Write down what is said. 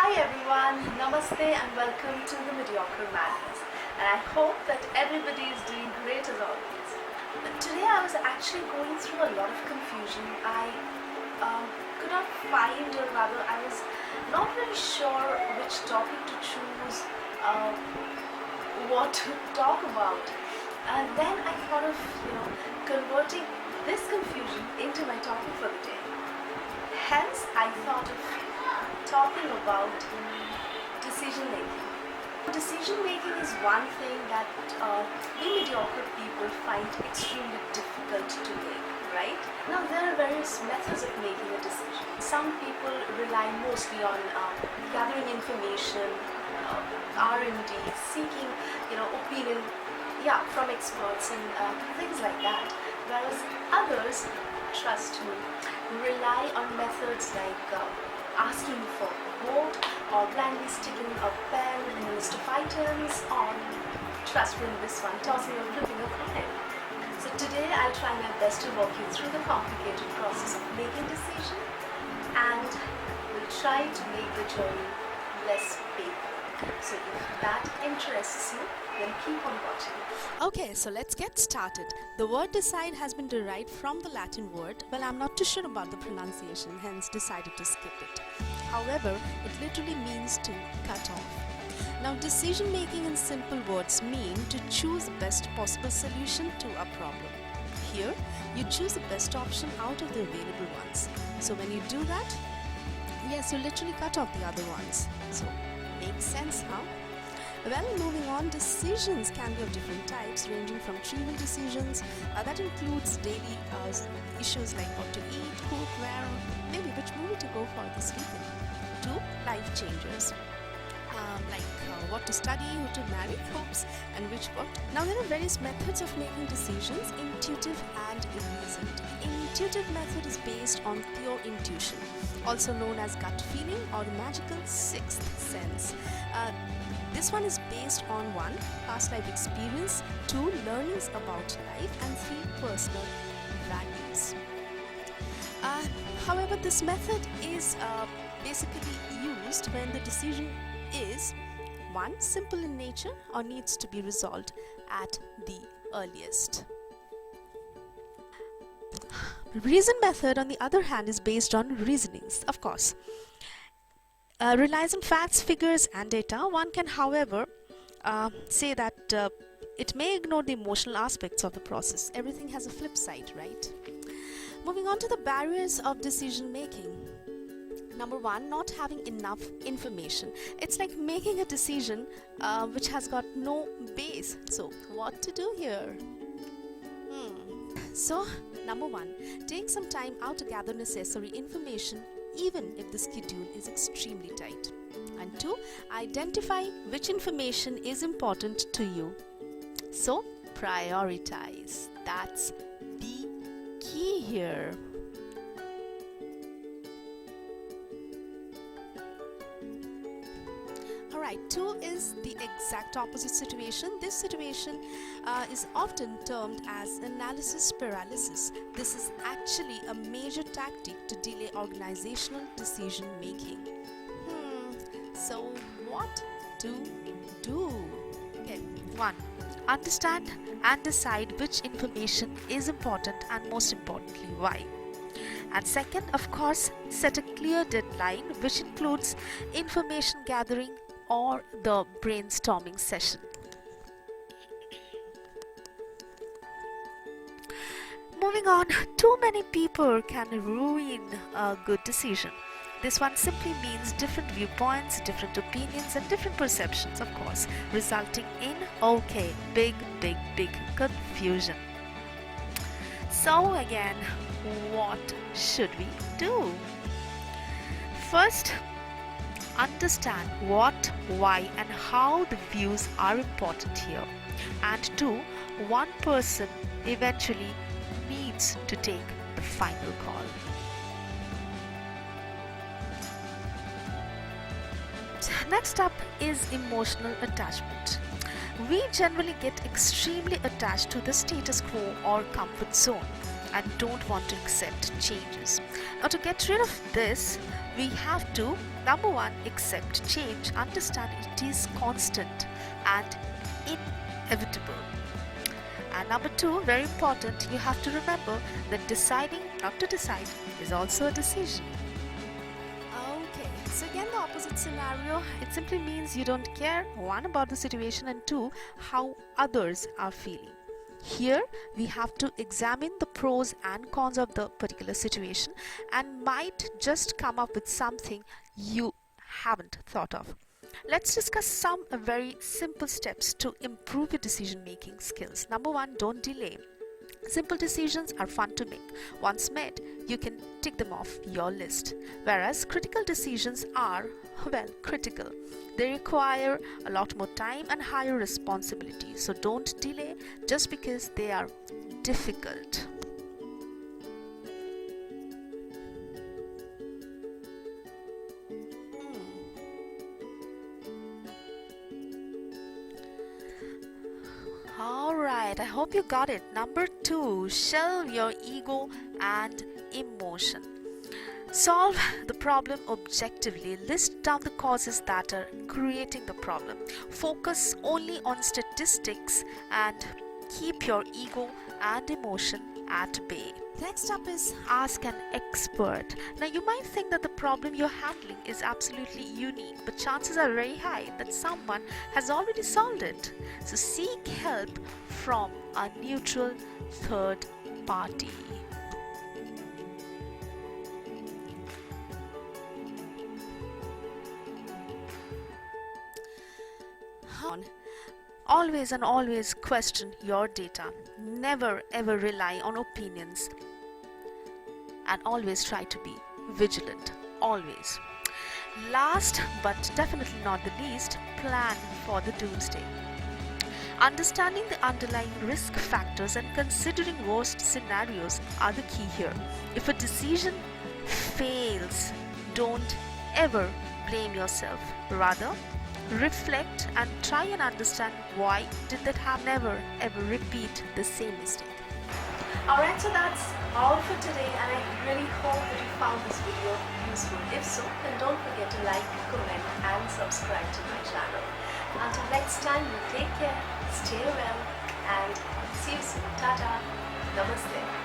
Hi everyone, Namaste and welcome to the Mediocre Madness. And I hope that everybody is doing great as always. But today I was actually going through a lot of confusion. I could not find, or rather I was not very sure which topic to choose, what to talk about. And then I thought of, converting this confusion into my topic for the day. Hence, I thought of talking about decision making. Decision making is one thing that we mediocre people find extremely difficult to make, right? Now, there are various methods of making a decision. Some people rely mostly on gathering information, R&D, seeking, opinion, from experts and things like that. Whereas others, trust me, rely on methods like asking for a vote or blindly sticking a pen in a list of items or, trust me in this one, tossing or flipping a coin. So today I'll try my best to walk you through the complicated process of making a decision and we'll try to make the journey less painful. So if that interests you, then keep on watching. Okay, so let's get started. The word decide has been derived from the Latin word. Well, I'm not too sure about the pronunciation, hence decided to skip it. However, it literally means to cut off. Now, decision making in simple words mean to choose the best possible solution to a problem. Here, you choose the best option out of the available ones. So when you do that, yes, you literally cut off the other ones. So, makes sense, huh? Well, moving on, decisions can be of different types, ranging from trivial decisions that includes daily issues like what to eat, cook, where, maybe which movie to go for this weekend, to life changers like what to study, who to marry, hopes, and which what. Now, there are various methods of making decisions, intuitive and reasoned. The intuitive method is based on pure intuition, also known as gut feeling or the magical sixth sense. This one is based on 1. Past life experience, 2. Learnings about life, and 3. Personal values. However, this method is basically used when the decision is 1. Simple in nature or needs to be resolved at the earliest. Reason method, on the other hand, is based on reasonings, of course. Relies on facts, figures and data. One can, however, say that it may ignore the emotional aspects of the process. Everything has a flip side, right? Moving on to the barriers of decision making. Number 1, not having enough information. It's like making a decision which has got no base. So what to do here? So, number 1, take some time out to gather necessary information even if the schedule is extremely tight. And 2, identify which information is important to you. So, prioritize. That's the key here. Alright, 2 is the exact opposite situation. This situation is often termed as analysis paralysis. This is actually a major tactic to delay organizational decision making. So what to do? Okay, 1. Understand and decide which information is important and most importantly why. And 2nd, of course, set a clear deadline which includes information gathering or the brainstorming session. Moving on, too many people can ruin a good decision. This one simply means different viewpoints, different opinions and different perceptions, of course, resulting in, big confusion. So again, what should we do? First, understand what, why and how the views are important here. And 2, one person eventually needs to take the final call. Next up is emotional attachment. We generally get extremely attached to the status quo or comfort zone and don't want to accept changes. Now, to get rid of this, We have to, number one, accept change, understand it is constant and inevitable. And number two, very important, you have to remember that deciding not to decide is also a decision. Okay, so again, the opposite scenario, it simply means you don't care, one, about the situation, and two, how others are feeling. Here, we have to examine the pros and cons of the particular situation and might just come up with something you haven't thought of. Let's discuss some very simple steps to improve your decision making skills. Number one, don't delay. Simple decisions are fun to make. Once made, you can tick them off your list. Whereas critical decisions are, well, critical. They require a lot more time and higher responsibility. So don't delay just because they are difficult. Alright, I hope you got it. Number two, shelve your ego and emotion. Solve the problem objectively. List down the causes that are creating the problem. Focus only on statistics and keep your ego and emotion at bay. Next up is ask an expert. Now you might think that the problem you're handling is absolutely unique, but chances are very high that someone has already solved it. So seek help from a neutral third party. Always and always question your data. Never ever rely on opinions. And always try to be vigilant. Always. Last but definitely not the least, plan for the doomsday. Understanding the underlying risk factors and considering worst scenarios are the key here. If a decision fails, don't ever blame yourself. Rather, reflect and try and understand why did that happen. Never ever repeat the same mistake. Alright, so that's all for today, and I really hope that you found this video useful. If so, then don't forget to like, comment and subscribe to my channel. Until next time, you take care, stay well, and see you soon. Tata, Namaste.